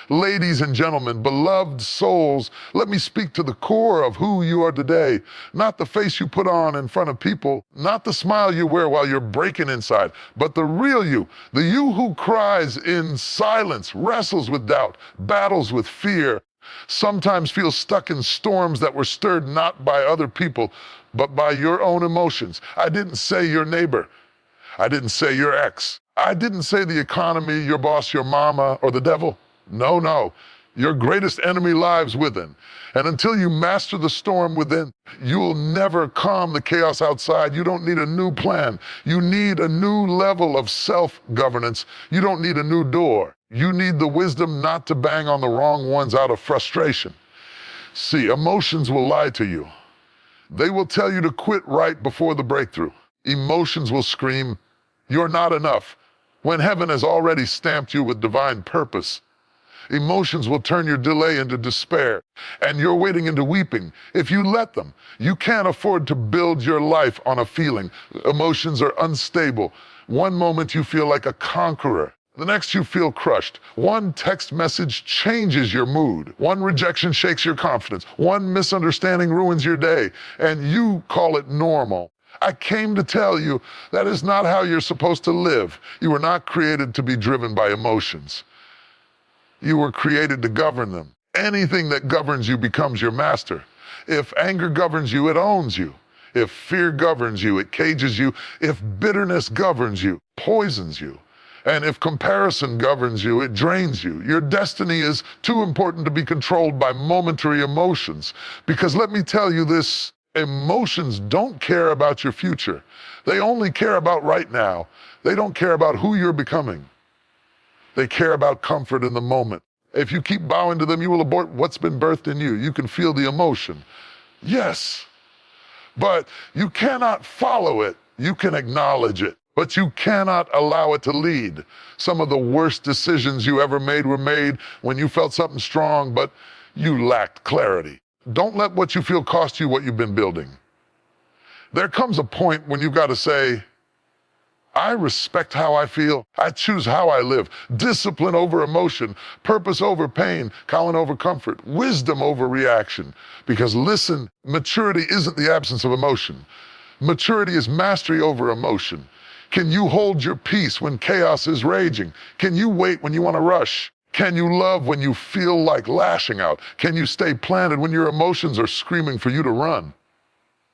Ladies and gentlemen, beloved souls, let me speak to the core of who you are today. Not the face you put on in front of people, not the smile you wear while you're breaking inside, but the real you, the you who cries in silence, wrestles with doubt, battles with fear, sometimes feels stuck in storms that were stirred not by other people, but by your own emotions. I didn't say your neighbor. I didn't say your ex. I didn't say the economy, your boss, your mama, or the devil. No, no. Your greatest enemy lies within. And until you master the storm within, you'll never calm the chaos outside. You don't need a new plan. You need a new level of self-governance. You don't need a new door. You need the wisdom not to bang on the wrong ones out of frustration. See, emotions will lie to you. They will tell you to quit right before the breakthrough. Emotions will scream, "You're not enough," when heaven has already stamped you with divine purpose. Emotions will turn your delay into despair, and your waiting into weeping, if you let them. You can't afford to build your life on a feeling. Emotions are unstable. One moment you feel like a conqueror. The next you feel crushed. One text message changes your mood. One rejection shakes your confidence. One misunderstanding ruins your day, and you call it normal. I came to tell you that is not how you're supposed to live. You were not created to be driven by emotions. You were created to govern them. Anything that governs you becomes your master. If anger governs you, it owns you. If fear governs you, it cages you. If bitterness governs you, poisons you. And if comparison governs you, it drains you. Your destiny is too important to be controlled by momentary emotions. Because let me tell you this, emotions don't care about your future. They only care about right now. They don't care about who you're becoming. They care about comfort in the moment. If you keep bowing to them, you will abort what's been birthed in you. You can feel the emotion. Yes, but you cannot follow it. You can acknowledge it, but you cannot allow it to lead. Some of the worst decisions you ever made were made when you felt something strong, but you lacked clarity. Don't let what you feel cost you what you've been building. There comes a point when you've got to say, I respect how I feel. I choose how I live. Discipline over emotion, purpose over pain, calling over comfort, wisdom over reaction. Because listen, maturity isn't the absence of emotion. Maturity is mastery over emotion. Can you hold your peace when chaos is raging? Can you wait when you want to rush? Can you love when you feel like lashing out? Can you stay planted when your emotions are screaming for you to run?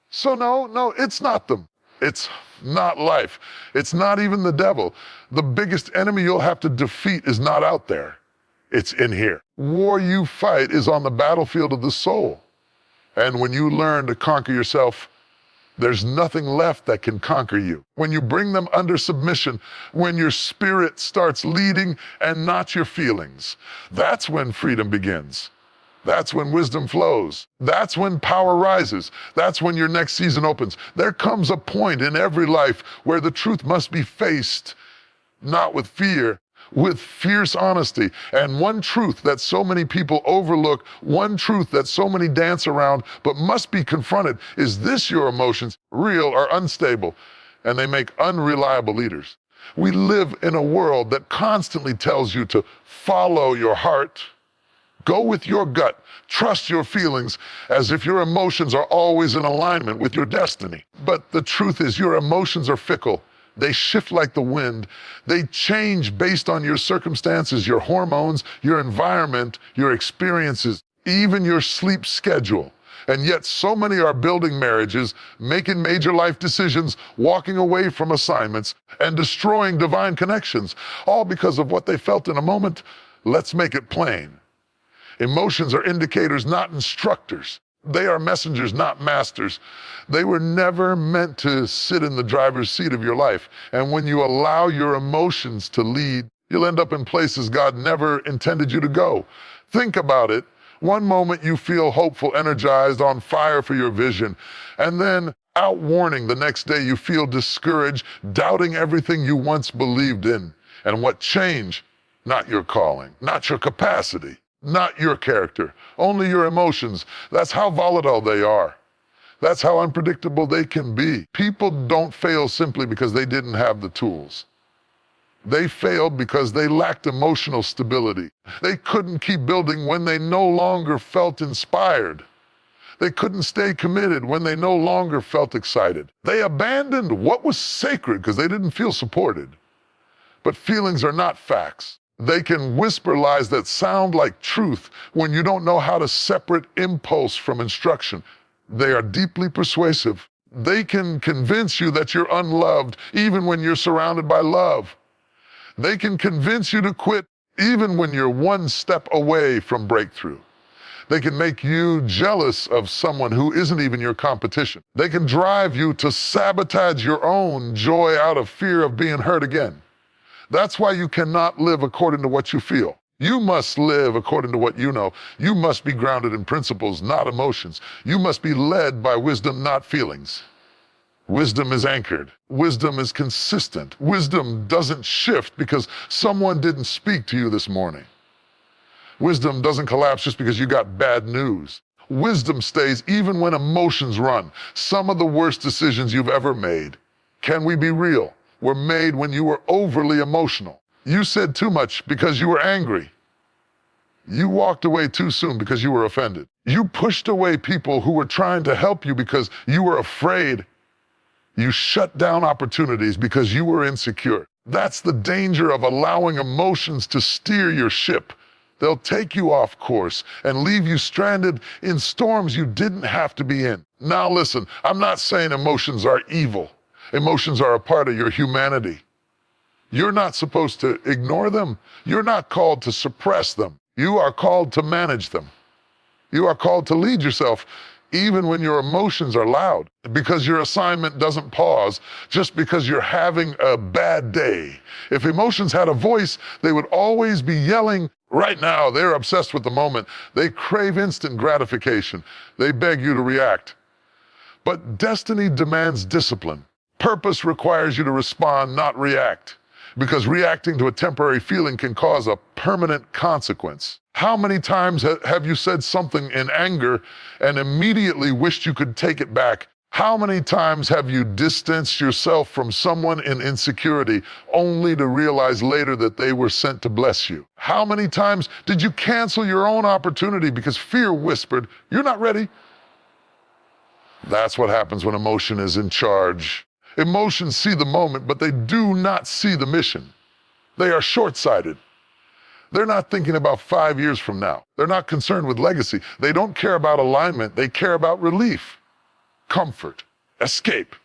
So no, it's not them. It's not life. It's not even the devil. The biggest enemy you'll have to defeat is not out there. It's in here. War you fight is on the battlefield of the soul. And when you learn to conquer yourself, there's nothing left that can conquer you. When you bring them under submission, when your spirit starts leading and not your feelings, that's when freedom begins. That's when wisdom flows. That's when power rises. That's when your next season opens. There comes a point in every life where the truth must be faced, not with fear, with fierce honesty. And one truth that so many people overlook, one truth that so many dance around, but must be confronted, is this: your emotions, real or unstable, and they make unreliable leaders. We live in a world that constantly tells you to follow your heart, go with your gut, trust your feelings, as if your emotions are always in alignment with your destiny. But the truth is, your emotions are fickle. They shift like the wind. They change based on your circumstances, your hormones, your environment, your experiences, even your sleep schedule. And yet so many are building marriages, making major life decisions, walking away from assignments, and destroying divine connections, all because of what they felt in a moment. Let's make it plain. Emotions are indicators, not instructors. They are messengers, not masters. They were never meant to sit in the driver's seat of your life. And when you allow your emotions to lead, you'll end up in places God never intended you to go. Think about it. One moment you feel hopeful, energized, on fire for your vision. And then out warning, the next day you feel discouraged, doubting everything you once believed in. And what changed? Not your calling, not your capacity. Not your character, only your emotions. That's how volatile they are. That's how unpredictable they can be. People don't fail simply because they didn't have the tools. They failed because they lacked emotional stability. They couldn't keep building when they no longer felt inspired. They couldn't stay committed when they no longer felt excited. They abandoned what was sacred because they didn't feel supported. But feelings are not facts. They can whisper lies that sound like truth when you don't know how to separate impulse from instruction. They are deeply persuasive. They can convince you that you're unloved even when you're surrounded by love. They can convince you to quit even when you're one step away from breakthrough. They can make you jealous of someone who isn't even your competition. They can drive you to sabotage your own joy out of fear of being hurt again. That's why you cannot live according to what you feel. You must live according to what you know. You must be grounded in principles, not emotions. You must be led by wisdom, not feelings. Wisdom is anchored. Wisdom is consistent. Wisdom doesn't shift because someone didn't speak to you this morning. Wisdom doesn't collapse just because you got bad news. Wisdom stays even when emotions run. Some of the worst decisions you've ever made, can we be real, were made when you were overly emotional. You said too much because you were angry. You walked away too soon because you were offended. You pushed away people who were trying to help you because you were afraid. You shut down opportunities because you were insecure. That's the danger of allowing emotions to steer your ship. They'll take you off course and leave you stranded in storms you didn't have to be in. Now listen, I'm not saying emotions are evil. Emotions are a part of your humanity. You're not supposed to ignore them. You're not called to suppress them. You are called to manage them. You are called to lead yourself even when your emotions are loud, because your assignment doesn't pause just because you're having a bad day. If emotions had a voice, they would always be yelling. Right now, they're obsessed with the moment. They crave instant gratification. They beg you to react. But destiny demands discipline. Purpose requires you to respond, not react, because reacting to a temporary feeling can cause a permanent consequence. How many times have you said something in anger and immediately wished you could take it back? How many times have you distanced yourself from someone in insecurity only to realize later that they were sent to bless you? How many times did you cancel your own opportunity because fear whispered, "You're not ready"? That's what happens when emotion is in charge. Emotions see the moment, but they do not see the mission. They are short-sighted. They're not thinking about 5 years from now. They're not concerned with legacy. They don't care about alignment. They care about relief, comfort, escape.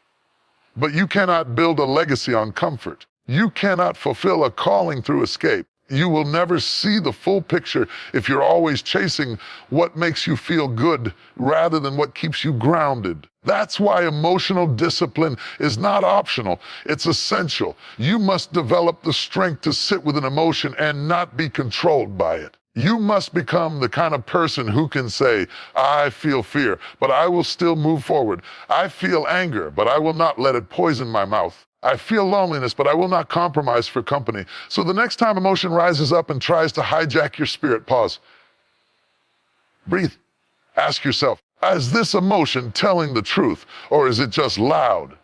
But you cannot build a legacy on comfort. You cannot fulfill a calling through escape. You will never see the full picture if you're always chasing what makes you feel good rather than what keeps you grounded. That's why emotional discipline is not optional. It's essential. You must develop the strength to sit with an emotion and not be controlled by it. You must become the kind of person who can say, "I feel fear, but I will still move forward. I feel anger, but I will not let it poison my mouth. I feel loneliness, but I will not compromise for company." So the next time emotion rises up and tries to hijack your spirit, pause. Breathe. Ask yourself, is this emotion telling the truth, or is it just loud?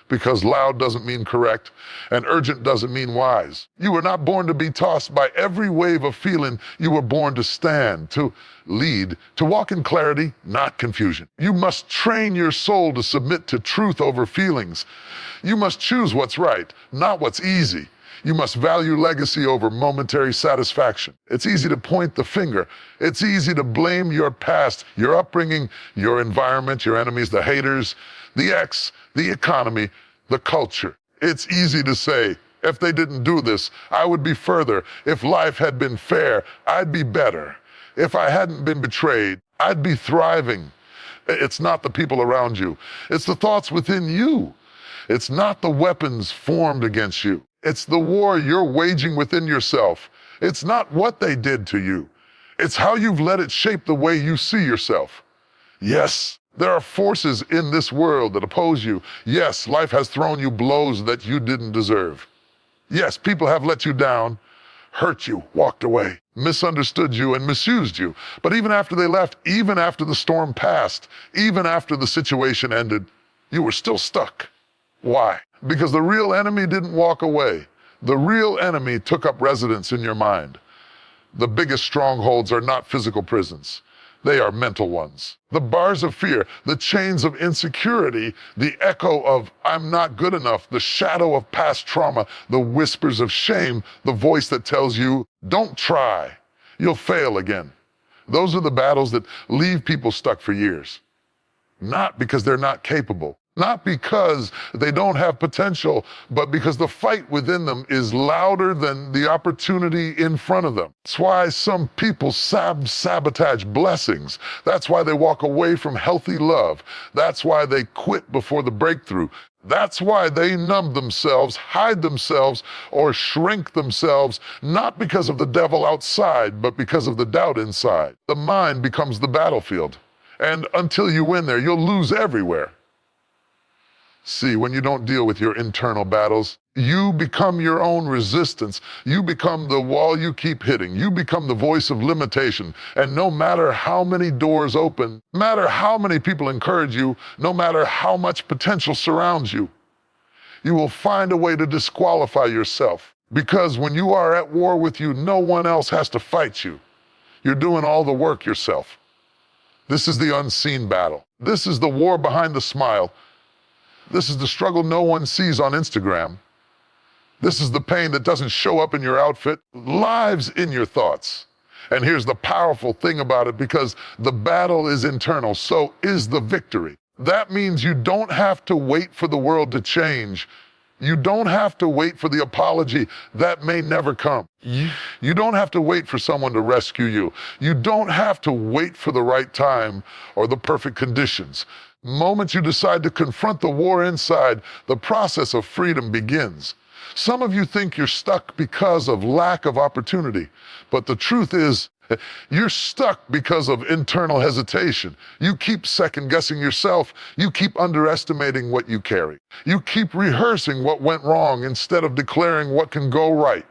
Because loud doesn't mean correct, and urgent doesn't mean wise. You were not born to be tossed by every wave of feeling. You were born to stand, to lead, to walk in clarity, not confusion. You must train your soul to submit to truth over feelings. You must choose what's right, not what's easy. You must value legacy over momentary satisfaction. It's easy to point the finger. It's easy to blame your past, your upbringing, your environment, your enemies, the haters, the ex, the economy, the culture. It's easy to say, if they didn't do this, I would be further. If life had been fair, I'd be better. If I hadn't been betrayed, I'd be thriving. It's not the people around you. It's the thoughts within you. It's not the weapons formed against you. It's the war you're waging within yourself. It's not what they did to you. It's how you've let it shape the way you see yourself. Yes, there are forces in this world that oppose you. Yes, life has thrown you blows that you didn't deserve. Yes, people have let you down, hurt you, walked away, misunderstood you, and misused you. But even after they left, even after the storm passed, even after the situation ended, you were still stuck. Why? Because the real enemy didn't walk away. The real enemy took up residence in your mind. The biggest strongholds are not physical prisons. They are mental ones. The bars of fear, the chains of insecurity, the echo of I'm not good enough, the shadow of past trauma, the whispers of shame, the voice that tells you, don't try, you'll fail again. Those are the battles that leave people stuck for years. Not because they're not capable, not because they don't have potential, but because the fight within them is louder than the opportunity in front of them. That's why some people sabotage blessings. That's why they walk away from healthy love. That's why they quit before the breakthrough. That's why they numb themselves, hide themselves, or shrink themselves, not because of the devil outside, but because of the doubt inside. The mind becomes the battlefield. And until you win there, you'll lose everywhere. See, when you don't deal with your internal battles, you become your own resistance. You become the wall you keep hitting. You become the voice of limitation. And no matter how many doors open, no matter how many people encourage you, no matter how much potential surrounds you, you will find a way to disqualify yourself. Because when you are at war with you, no one else has to fight you. You're doing all the work yourself. This is the unseen battle. This is the war behind the smile. This is the struggle no one sees on Instagram. This is the pain that doesn't show up in your outfit, lives in your thoughts. And here's the powerful thing about it, because the battle is internal, so is the victory. That means you don't have to wait for the world to change. You don't have to wait for the apology that may never come. You don't have to wait for someone to rescue you. You don't have to wait for the right time or the perfect conditions. The moment you decide to confront the war inside, the process of freedom begins. Some of you think you're stuck because of lack of opportunity, but the truth is, you're stuck because of internal hesitation. You keep second-guessing yourself. You keep underestimating what you carry. You keep rehearsing what went wrong instead of declaring what can go right.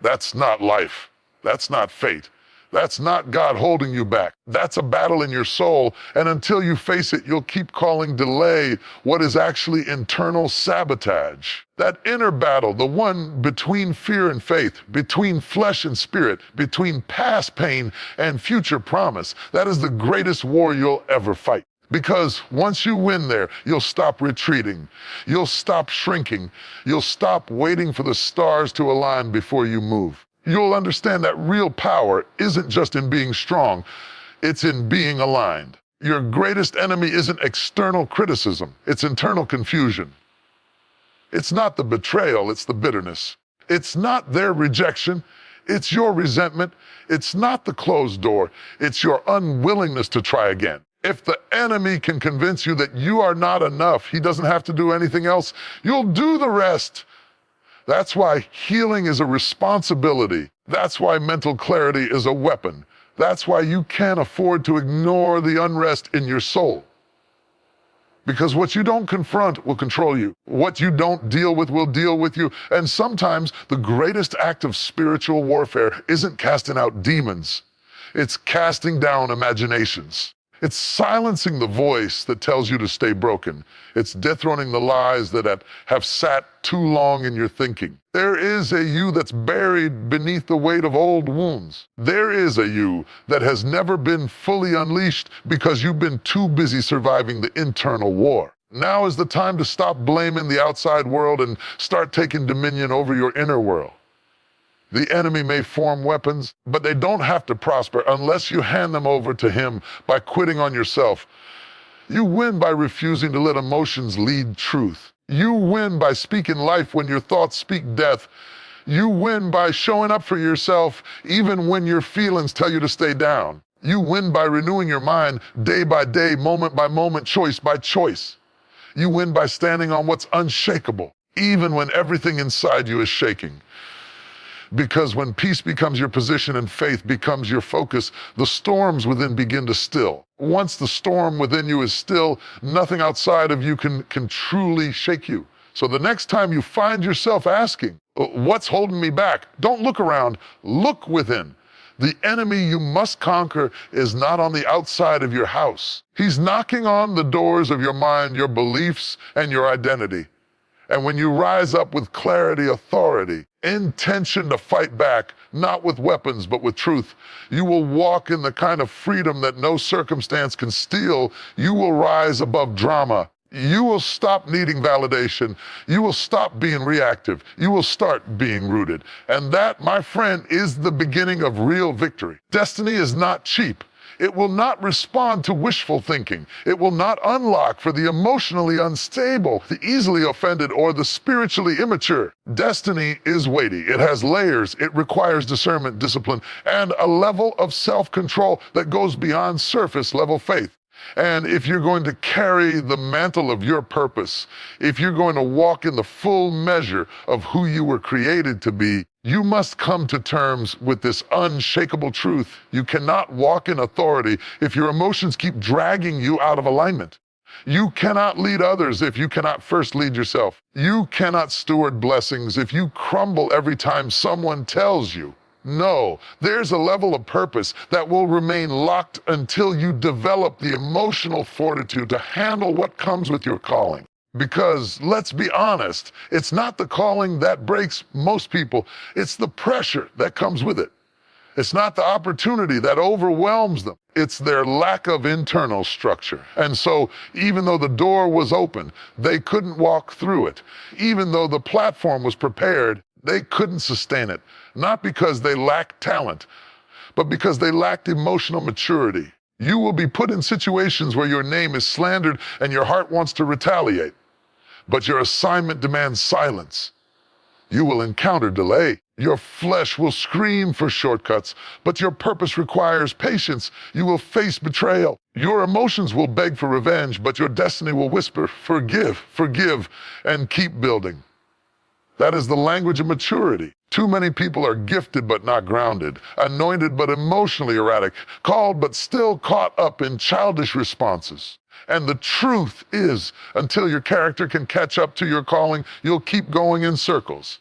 That's not life. That's not fate. That's not God holding you back. That's a battle in your soul, and until you face it, you'll keep calling delay what is actually internal sabotage. That inner battle, the one between fear and faith, between flesh and spirit, between past pain and future promise, that is the greatest war you'll ever fight. Because once you win there, you'll stop retreating. You'll stop shrinking. You'll stop waiting for the stars to align before you move. You'll understand that real power isn't just in being strong, it's in being aligned. Your greatest enemy isn't external criticism, it's internal confusion. It's not the betrayal, it's the bitterness. It's not their rejection, it's your resentment. It's not the closed door, it's your unwillingness to try again. If the enemy can convince you that you are not enough, he doesn't have to do anything else, you'll do the rest. That's why healing is a responsibility. That's why mental clarity is a weapon. That's why you can't afford to ignore the unrest in your soul. Because what you don't confront will control you. What you don't deal with will deal with you. And sometimes the greatest act of spiritual warfare isn't casting out demons. It's casting down imaginations. It's silencing the voice that tells you to stay broken. It's dethroning the lies that have sat too long in your thinking. There is a you that's buried beneath the weight of old wounds. There is a you that has never been fully unleashed because you've been too busy surviving the internal war. Now is the time to stop blaming the outside world and start taking dominion over your inner world. The enemy may form weapons, but they don't have to prosper unless you hand them over to him by quitting on yourself. You win by refusing to let emotions lead truth. You win by speaking life when your thoughts speak death. You win by showing up for yourself even when your feelings tell you to stay down. You win by renewing your mind day by day, moment by moment, choice by choice. You win by standing on what's unshakable, even when everything inside you is shaking. Because when peace becomes your position and faith becomes your focus, the storms within begin to still. Once the storm within you is still, nothing outside of you can truly shake you. So the next time you find yourself asking, what's holding me back? Don't look around, look within. The enemy you must conquer is not on the outside of your house. He's knocking on the doors of your mind, your beliefs, and your identity. And when you rise up with clarity, authority, intention to fight back, not with weapons, but with truth, you will walk in the kind of freedom that no circumstance can steal. You will rise above drama. You will stop needing validation. You will stop being reactive. You will start being rooted. And that, my friend, is the beginning of real victory. Destiny is not cheap. It will not respond to wishful thinking. It will not unlock for the emotionally unstable, the easily offended, or the spiritually immature. Destiny is weighty. It has layers. It requires discernment, discipline, and a level of self-control that goes beyond surface-level faith. And if you're going to carry the mantle of your purpose, if you're going to walk in the full measure of who you were created to be, you must come to terms with this unshakable truth. You cannot walk in authority if your emotions keep dragging you out of alignment. You cannot lead others if you cannot first lead yourself. You cannot steward blessings if you crumble every time someone tells you. No, there's a level of purpose that will remain locked until you develop the emotional fortitude to handle what comes with your calling. Because, let's be honest, it's not the calling that breaks most people, it's the pressure that comes with it. It's not the opportunity that overwhelms them, it's their lack of internal structure. And so, even though the door was open, they couldn't walk through it. Even though the platform was prepared, they couldn't sustain it. Not because they lacked talent, but because they lacked emotional maturity. You will be put in situations where your name is slandered and your heart wants to retaliate, but your assignment demands silence. You will encounter delay. Your flesh will scream for shortcuts, but your purpose requires patience. You will face betrayal. Your emotions will beg for revenge, but your destiny will whisper, forgive, forgive, and keep building. That is the language of maturity. Too many people are gifted but not grounded, anointed but emotionally erratic, called but still caught up in childish responses. And the truth is, until your character can catch up to your calling, you'll keep going in circles.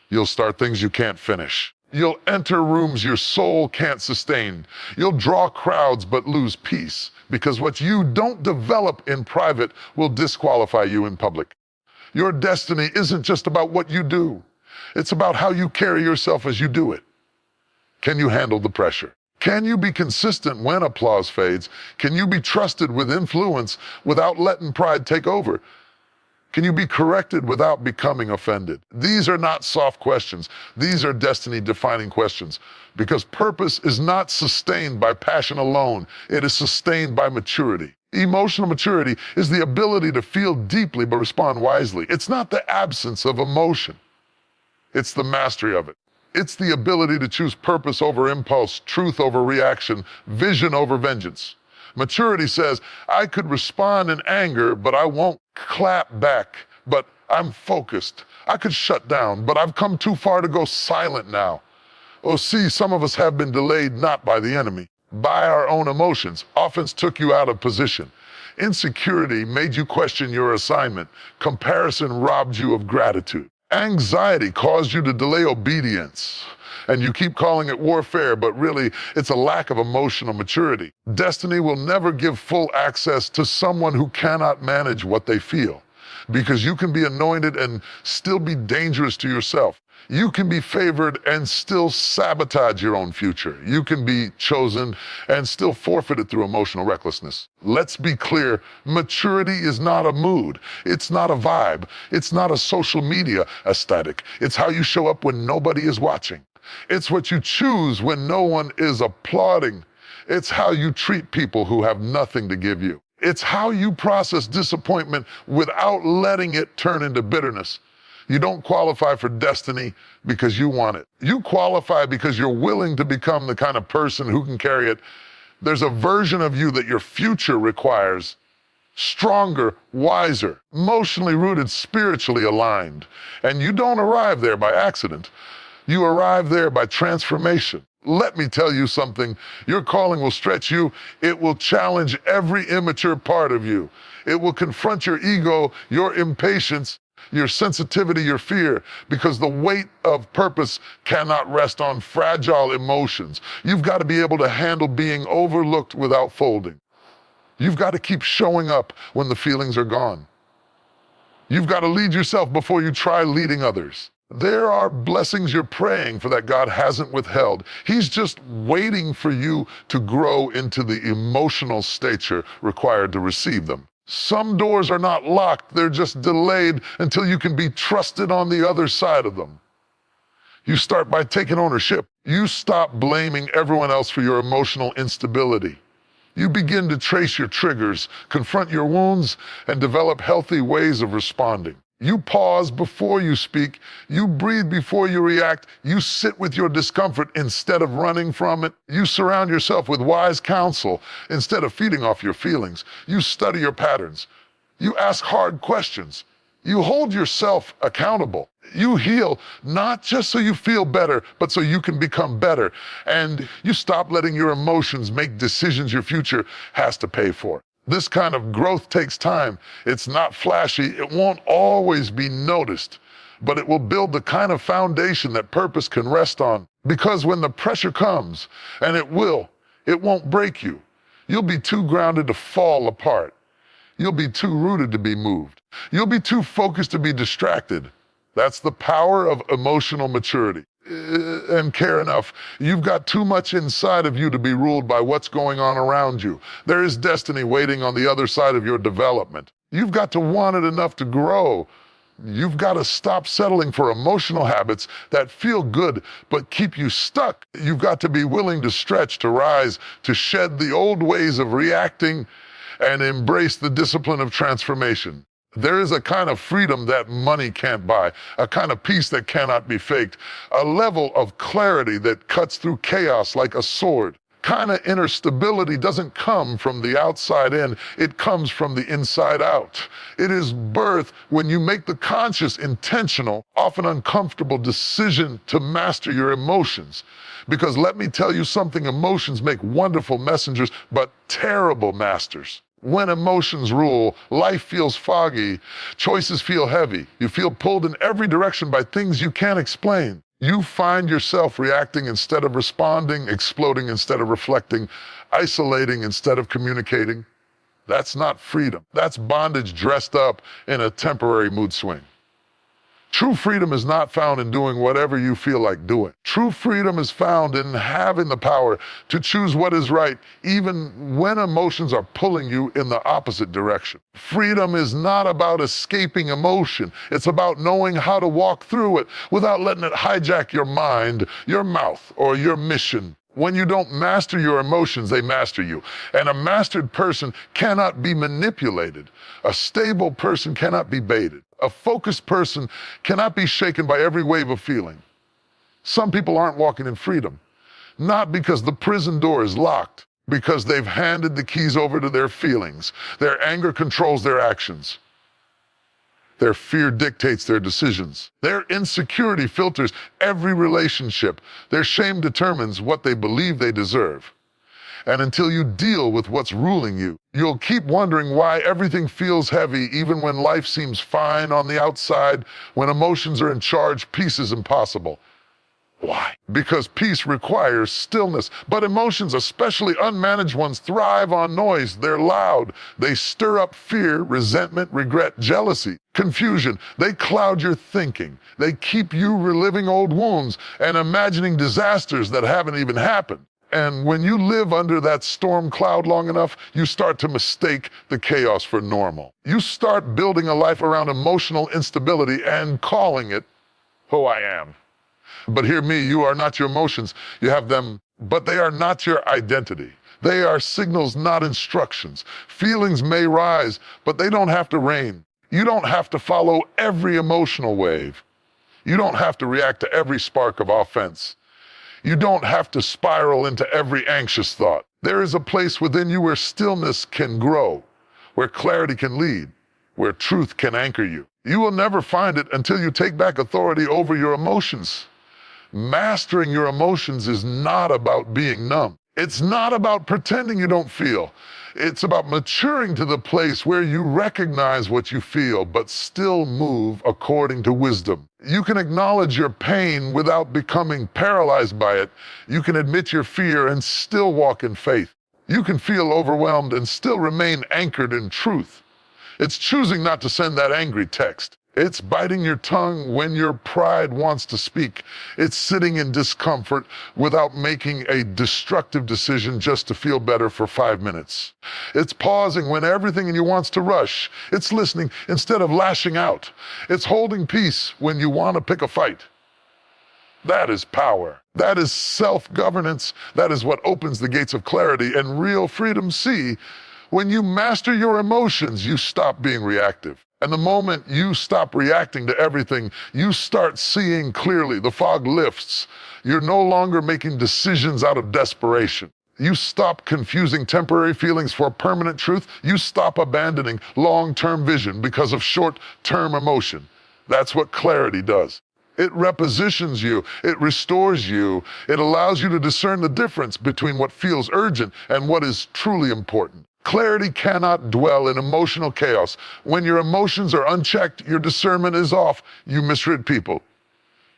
You'll start things you can't finish. You'll enter rooms your soul can't sustain. You'll draw crowds but lose peace, because what you don't develop in private will disqualify you in public. Your destiny isn't just about what you do. It's about how you carry yourself as you do it. Can you handle the pressure? Can you be consistent when applause fades? Can you be trusted with influence without letting pride take over? Can you be corrected without becoming offended? These are not soft questions. These are destiny-defining questions, because purpose is not sustained by passion alone. It is sustained by maturity. Emotional maturity is the ability to feel deeply but respond wisely. It's not the absence of emotion. It's the mastery of it. It's the ability to choose purpose over impulse, truth over reaction, vision over vengeance. Maturity says, I could respond in anger, but I won't clap back, but I'm focused. I could shut down, but I've come too far to go silent now. Oh, see, some of us have been delayed not by the enemy, by our own emotions. Offense took you out of position. Insecurity made you question your assignment. Comparison robbed you of gratitude. Anxiety caused you to delay obedience. And you keep calling it warfare, but really, it's a lack of emotional maturity. Destiny will never give full access to someone who cannot manage what they feel, because you can be anointed and still be dangerous to yourself. You can be favored and still sabotage your own future. You can be chosen and still forfeit it through emotional recklessness. Let's be clear, maturity is not a mood. It's not a vibe. It's not a social media aesthetic. It's how you show up when nobody is watching. It's what you choose when no one is applauding. It's how you treat people who have nothing to give you. It's how you process disappointment without letting it turn into bitterness. You don't qualify for destiny because you want it. You qualify because you're willing to become the kind of person who can carry it. There's a version of you that your future requires. Stronger, wiser, emotionally rooted, spiritually aligned. And you don't arrive there by accident. You arrive there by transformation. Let me tell you something. Your calling will stretch you. It will challenge every immature part of you. It will confront your ego, your impatience, your sensitivity, your fear, because the weight of purpose cannot rest on fragile emotions. You've got to be able to handle being overlooked without folding. You've got to keep showing up when the feelings are gone. You've got to lead yourself before you try leading others. There are blessings you're praying for that God hasn't withheld. He's just waiting for you to grow into the emotional stature required to receive them. Some doors are not locked, they're just delayed until you can be trusted on the other side of them. You start by taking ownership. You stop blaming everyone else for your emotional instability. You begin to trace your triggers, confront your wounds, and develop healthy ways of responding. You pause before you speak. You breathe before you react. You sit with your discomfort instead of running from it. You surround yourself with wise counsel instead of feeding off your feelings. You study your patterns. You ask hard questions. You hold yourself accountable. You heal, not just so you feel better, but so you can become better. And you stop letting your emotions make decisions your future has to pay for. This kind of growth takes time. It's not flashy. It won't always be noticed, but it will build the kind of foundation that purpose can rest on. Because when the pressure comes, and it won't break you. You'll be too grounded to fall apart. You'll be too rooted to be moved. You'll be too focused to be distracted. That's the power of emotional maturity. And care enough. You've got too much inside of you to be ruled by what's going on around you. There is destiny waiting on the other side of your development. You've got to want it enough to grow. You've got to stop settling for emotional habits that feel good but keep you stuck. You've got to be willing to stretch, to rise, to shed the old ways of reacting and embrace the discipline of transformation. There is a kind of freedom that money can't buy, a kind of peace that cannot be faked, a level of clarity that cuts through chaos like a sword. Kind of inner stability doesn't come from the outside in, it comes from the inside out. It is birth when you make the conscious, intentional, often uncomfortable decision to master your emotions. Because let me tell you something, emotions make wonderful messengers, but terrible masters. When emotions rule, life feels foggy, choices feel heavy. You feel pulled in every direction by things you can't explain. You find yourself reacting instead of responding, exploding instead of reflecting, isolating instead of communicating. That's not freedom. That's bondage dressed up in a temporary mood swing. True freedom is not found in doing whatever you feel like doing. True freedom is found in having the power to choose what is right, even when emotions are pulling you in the opposite direction. Freedom is not about escaping emotion. It's about knowing how to walk through it without letting it hijack your mind, your mouth, or your mission. When you don't master your emotions, they master you. And a mastered person cannot be manipulated. A stable person cannot be baited. A focused person cannot be shaken by every wave of feeling. Some people aren't walking in freedom, not because the prison door is locked, because they've handed the keys over to their feelings. Their anger controls their actions. Their fear dictates their decisions. Their insecurity filters every relationship. Their shame determines what they believe they deserve. And until you deal with what's ruling you, you'll keep wondering why everything feels heavy even when life seems fine on the outside. When emotions are in charge, peace is impossible. Why? Because peace requires stillness. But emotions, especially unmanaged ones, thrive on noise. They're loud. They stir up fear, resentment, regret, jealousy, confusion. They cloud your thinking. They keep you reliving old wounds and imagining disasters that haven't even happened. And when you live under that storm cloud long enough, you start to mistake the chaos for normal. You start building a life around emotional instability and calling it who I am. But hear me, you are not your emotions. You have them, but they are not your identity. They are signals, not instructions. Feelings may rise, but they don't have to reign. You don't have to follow every emotional wave. You don't have to react to every spark of offense. You don't have to spiral into every anxious thought. There is a place within you where stillness can grow, where clarity can lead, where truth can anchor you. You will never find it until you take back authority over your emotions. Mastering your emotions is not about being numb. It's not about pretending you don't feel. It's about maturing to the place where you recognize what you feel, but still move according to wisdom. You can acknowledge your pain without becoming paralyzed by it. You can admit your fear and still walk in faith. You can feel overwhelmed and still remain anchored in truth. It's choosing not to send that angry text. It's biting your tongue when your pride wants to speak. It's sitting in discomfort without making a destructive decision just to feel better for 5 minutes. It's pausing when everything in you wants to rush. It's listening instead of lashing out. It's holding peace when you want to pick a fight. That is power. That is self-governance. That is what opens the gates of clarity and real freedom. See, when you master your emotions, you stop being reactive. And the moment you stop reacting to everything, you start seeing clearly. The fog lifts. You're no longer making decisions out of desperation. You stop confusing temporary feelings for permanent truth. You stop abandoning long-term vision because of short-term emotion. That's what clarity does. It repositions you. It restores you. It allows you to discern the difference between what feels urgent and what is truly important. Clarity cannot dwell in emotional chaos. When your emotions are unchecked, your discernment is off. You misread people.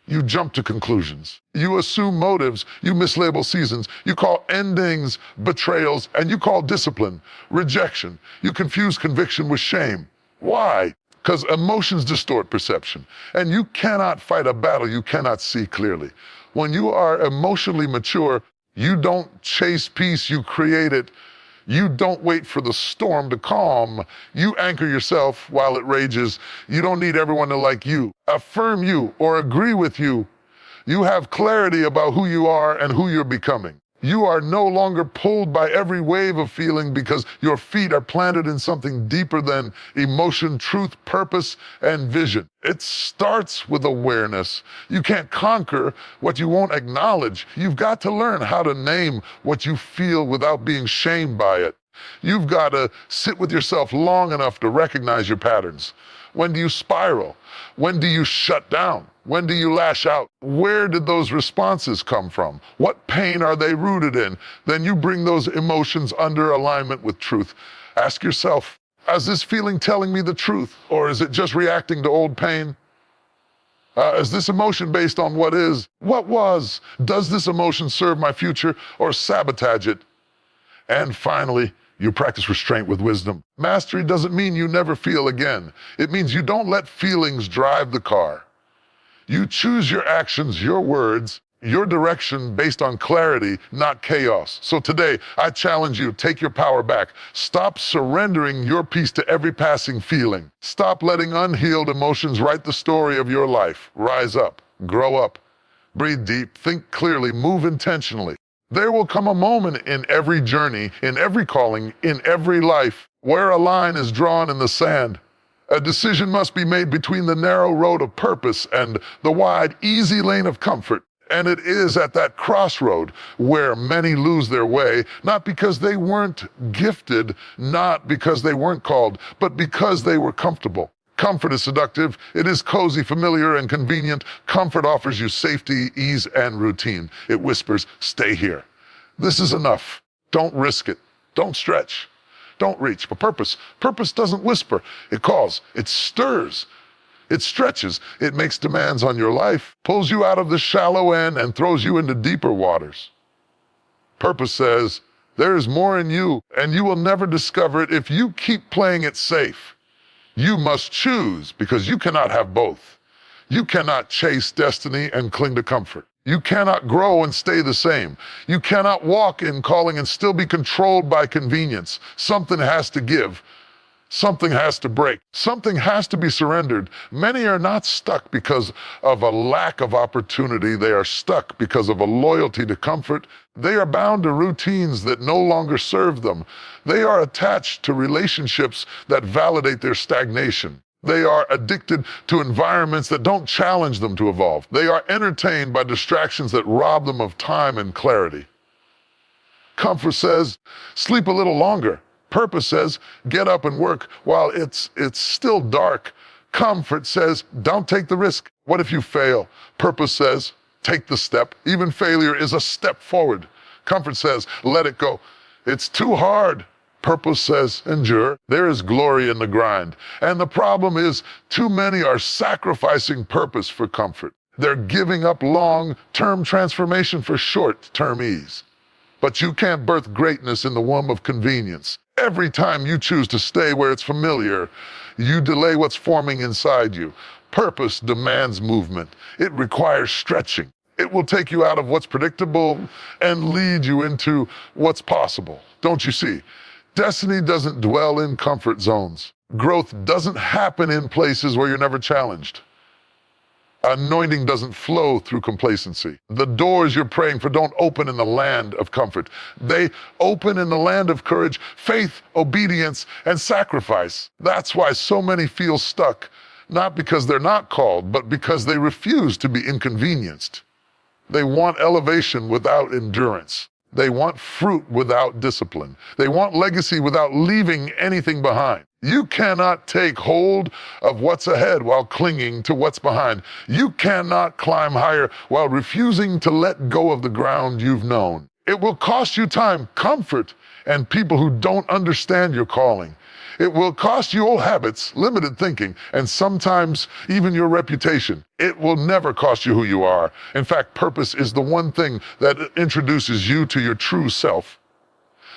You jump to conclusions. You assume motives. You mislabel seasons. You call endings betrayals, and you call discipline rejection. You confuse conviction with shame. Why? Because emotions distort perception, and you cannot fight a battle you cannot see clearly. When you are emotionally mature, you don't chase peace, you create it. You don't wait for the storm to calm. You anchor yourself while it rages. You don't need everyone to like you, affirm you, or agree with you. You have clarity about who you are and who you're becoming. You are no longer pulled by every wave of feeling because your feet are planted in something deeper than emotion, truth, purpose, and vision. It starts with awareness. You can't conquer what you won't acknowledge. You've got to learn how to name what you feel without being shamed by it. You've got to sit with yourself long enough to recognize your patterns. When do you spiral? When do you shut down? When do you lash out? Where did those responses come from? What pain are they rooted in? Then you bring those emotions under alignment with truth. Ask yourself, is this feeling telling me the truth? Or is it just reacting to old pain? Is this emotion based on what is? What was? Does this emotion serve my future or sabotage it? And finally, you practice restraint with wisdom. Mastery doesn't mean you never feel again. It means you don't let feelings drive the car. You choose your actions, your words, your direction based on clarity, not chaos. So today, I challenge you, take your power back. Stop surrendering your peace to every passing feeling. Stop letting unhealed emotions write the story of your life. Rise up, grow up, breathe deep, think clearly, move intentionally. There will come a moment in every journey, in every calling, in every life, where a line is drawn in the sand. A decision must be made between the narrow road of purpose and the wide, easy lane of comfort. And it is at that crossroad where many lose their way, not because they weren't gifted, not because they weren't called, but because they were comfortable. Comfort is seductive. It is cozy, familiar, and convenient. Comfort offers you safety, ease, and routine. It whispers, stay here. This is enough. Don't risk it. Don't stretch. Don't reach. But purpose doesn't whisper. It calls. It stirs. It stretches. It makes demands on your life, pulls you out of the shallow end, and throws you into deeper waters. Purpose says, there is more in you, and you will never discover it if you keep playing it safe. You must choose, because you cannot have both. You cannot chase destiny and cling to comfort. You cannot grow and stay the same. You cannot walk in calling and still be controlled by convenience. Something has to give. Something has to break. Something has to be surrendered. Many are not stuck because of a lack of opportunity. They are stuck because of a loyalty to comfort. They are bound to routines that no longer serve them. They are attached to relationships that validate their stagnation. They are addicted to environments that don't challenge them to evolve. They are entertained by distractions that rob them of time and clarity. Comfort says, sleep a little longer. Purpose says, get up and work while it's still dark. Comfort says, don't take the risk. What if you fail? Purpose says, take the step. Even failure is a step forward. Comfort says, let it go. It's too hard. Purpose says, endure. There is glory in the grind. And the problem is, too many are sacrificing purpose for comfort. They're giving up long-term transformation for short-term ease. But you can't birth greatness in the womb of convenience. Every time you choose to stay where it's familiar, you delay what's forming inside you. Purpose demands movement. It requires stretching. It will take you out of what's predictable and lead you into what's possible. Don't you see? Destiny doesn't dwell in comfort zones. Growth doesn't happen in places where you're never challenged. Anointing doesn't flow through complacency. The doors you're praying for don't open in the land of comfort. They open in the land of courage, faith, obedience, and sacrifice. That's why so many feel stuck, not because they're not called, but because they refuse to be inconvenienced. They want elevation without endurance. They want fruit without discipline. They want legacy without leaving anything behind. You cannot take hold of what's ahead while clinging to what's behind. You cannot climb higher while refusing to let go of the ground you've known. It will cost you time, comfort, and people who don't understand your calling. It will cost you old habits, limited thinking, and sometimes even your reputation. It will never cost you who you are. In fact, purpose is the one thing that introduces you to your true self.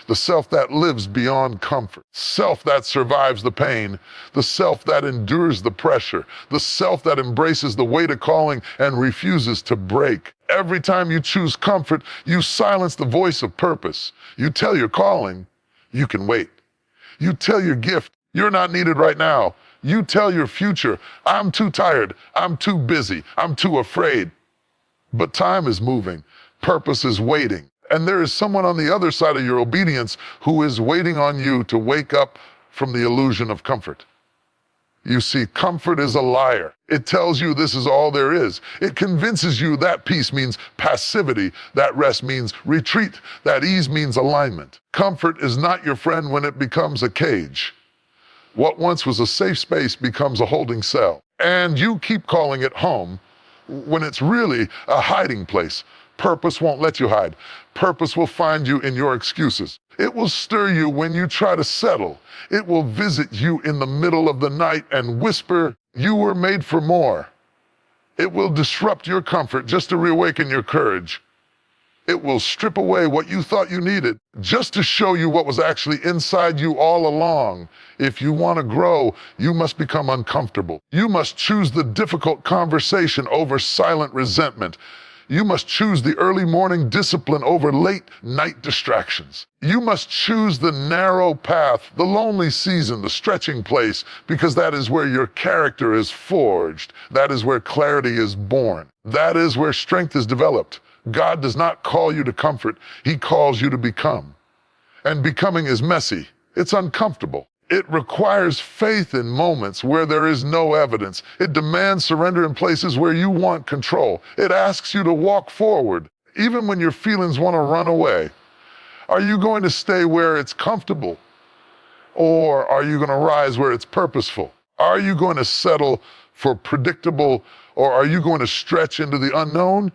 The self that lives beyond comfort, self that survives the pain, the self that endures the pressure, the self that embraces the weight of calling and refuses to break. Every time you choose comfort, you silence the voice of purpose. You tell your calling, you can wait. You tell your gift, you're not needed right now. You tell your future, I'm too tired, I'm too busy, I'm too afraid. But time is moving, purpose is waiting. And there is someone on the other side of your obedience who is waiting on you to wake up from the illusion of comfort. You see, comfort is a liar. It tells you this is all there is. It convinces you that peace means passivity, that rest means retreat, that ease means alignment. Comfort is not your friend when it becomes a cage. What once was a safe space becomes a holding cell. And you keep calling it home when it's really a hiding place. Purpose won't let you hide. Purpose will find you in your excuses. It will stir you when you try to settle. It will visit you in the middle of the night and whisper, you were made for more. It will disrupt your comfort just to reawaken your courage. It will strip away what you thought you needed just to show you what was actually inside you all along. If you want to grow, you must become uncomfortable. You must choose the difficult conversation over silent resentment. You must choose the early morning discipline over late night distractions. You must choose the narrow path, the lonely season, the stretching place, because that is where your character is forged. That is where clarity is born. That is where strength is developed. God does not call you to comfort. He calls you to become. And becoming is messy. It's uncomfortable. It requires faith in moments where there is no evidence. It demands surrender in places where you want control. It asks you to walk forward, even when your feelings want to run away. Are you going to stay where it's comfortable? Or are you going to rise where it's purposeful? Are you going to settle for predictable, or are you going to stretch into the unknown?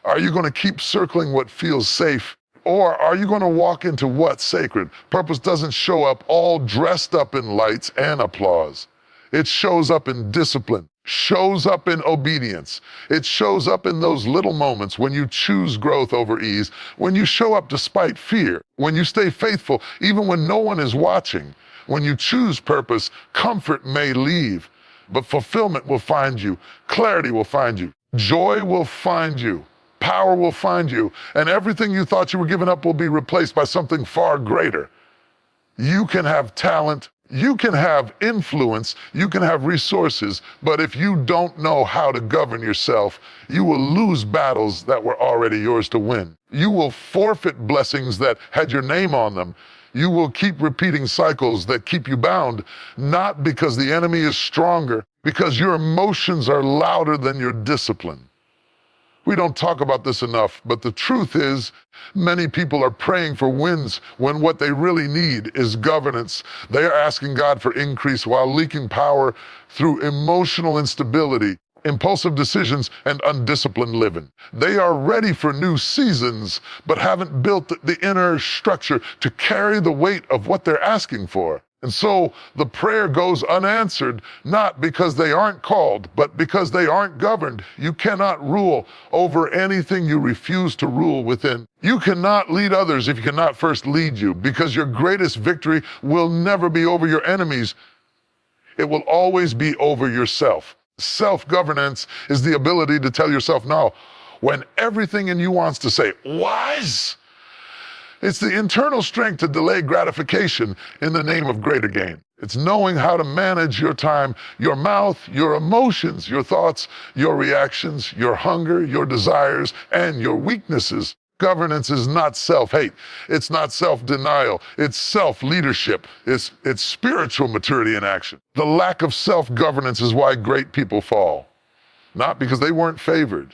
Are you going to keep circling what feels safe? Or are you going to walk into what's sacred? Purpose doesn't show up all dressed up in lights and applause. It shows up in discipline, shows up in obedience. It shows up in those little moments when you choose growth over ease, when you show up despite fear, when you stay faithful even when no one is watching. When you choose purpose, comfort may leave, but fulfillment will find you, clarity will find you, joy will find you. Power will find you, and everything you thought you were giving up will be replaced by something far greater. You can have talent, you can have influence, you can have resources, but if you don't know how to govern yourself, you will lose battles that were already yours to win. You will forfeit blessings that had your name on them. You will keep repeating cycles that keep you bound, not because the enemy is stronger, because your emotions are louder than your discipline. We don't talk about this enough, but the truth is, many people are praying for wins when what they really need is governance. They are asking God for increase while leaking power through emotional instability, impulsive decisions, and undisciplined living. They are ready for new seasons, but haven't built the inner structure to carry the weight of what they're asking for. And so the prayer goes unanswered, not because they aren't called, but because they aren't governed. You cannot rule over anything you refuse to rule within. You cannot lead others if you cannot first lead you, because your greatest victory will never be over your enemies. It will always be over yourself. Self-governance is the ability to tell yourself no when everything in you wants to say, wise. It's the internal strength to delay gratification in the name of greater gain. It's knowing how to manage your time, your mouth, your emotions, your thoughts, your reactions, your hunger, your desires, and your weaknesses. Governance is not self-hate. It's not self-denial. It's self-leadership. It's spiritual maturity in action. The lack of self-governance is why great people fall. Not because they weren't favored.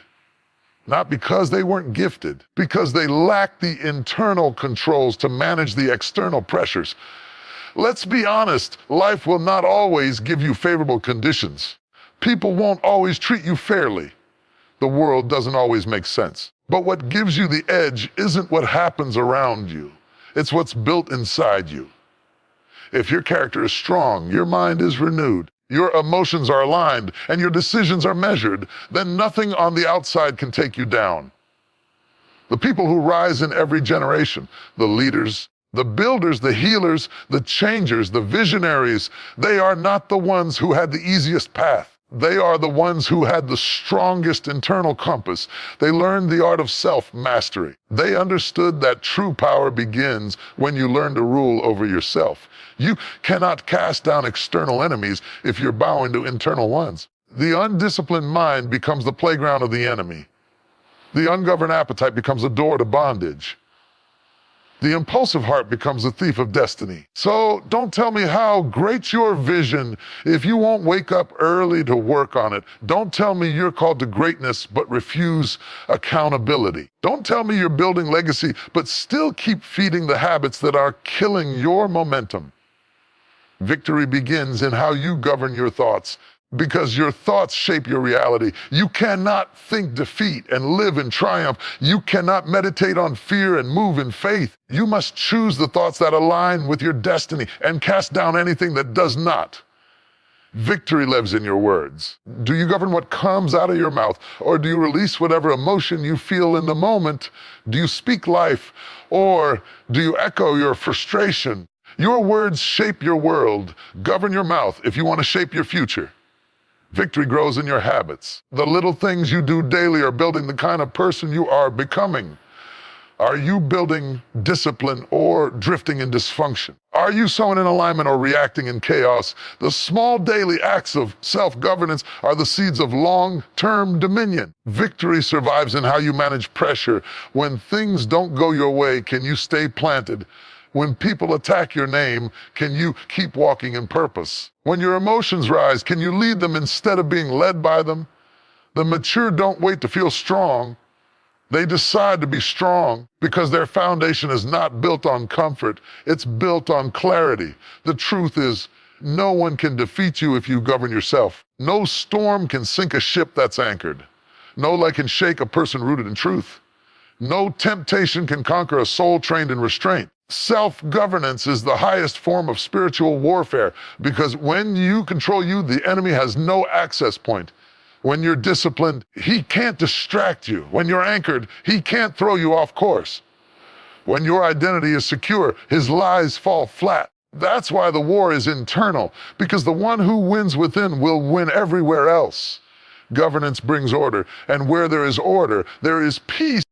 Not because they weren't gifted, because they lack the internal controls to manage the external pressures. Let's be honest, life will not always give you favorable conditions. People won't always treat you fairly. The world doesn't always make sense. But what gives you the edge isn't what happens around you. It's what's built inside you. If your character is strong, your mind is renewed, your emotions are aligned, and your decisions are measured, then nothing on the outside can take you down. The people who rise in every generation, the leaders, the builders, the healers, the changers, the visionaries, they are not the ones who had the easiest path. They are the ones who had the strongest internal compass. They learned the art of self-mastery. They understood that true power begins when you learn to rule over yourself. You cannot cast down external enemies if you're bowing to internal ones. The undisciplined mind becomes the playground of the enemy. The ungoverned appetite becomes a door to bondage. The impulsive heart becomes a thief of destiny. So don't tell me how great your vision if you won't wake up early to work on it. Don't tell me you're called to greatness but refuse accountability. Don't tell me you're building legacy but still keep feeding the habits that are killing your momentum. Victory begins in how you govern your thoughts, because your thoughts shape your reality. You cannot think defeat and live in triumph. You cannot meditate on fear and move in faith. You must choose the thoughts that align with your destiny and cast down anything that does not. Victory lives in your words. Do you govern what comes out of your mouth, or do you release whatever emotion you feel in the moment? Do you speak life, or do you echo your frustration? Your words shape your world. Govern your mouth if you want to shape your future. Victory grows in your habits. The little things you do daily are building the kind of person you are becoming. Are you building discipline or drifting in dysfunction? Are you sowing in alignment or reacting in chaos? The small daily acts of self-governance are the seeds of long-term dominion. Victory survives in how you manage pressure. When things don't go your way, can you stay planted? When people attack your name, can you keep walking in purpose? When your emotions rise, can you lead them instead of being led by them? The mature don't wait to feel strong. They decide to be strong because their foundation is not built on comfort. It's built on clarity. The truth is, no one can defeat you if you govern yourself. No storm can sink a ship that's anchored. No light can shake a person rooted in truth. No temptation can conquer a soul trained in restraint. Self-governance is the highest form of spiritual warfare, because when you control you, the enemy has no access point. When you're disciplined, he can't distract you. When you're anchored, he can't throw you off course. When your identity is secure, his lies fall flat. That's why the war is internal, because the one who wins within will win everywhere else. Governance brings order, and where there is order, there is peace.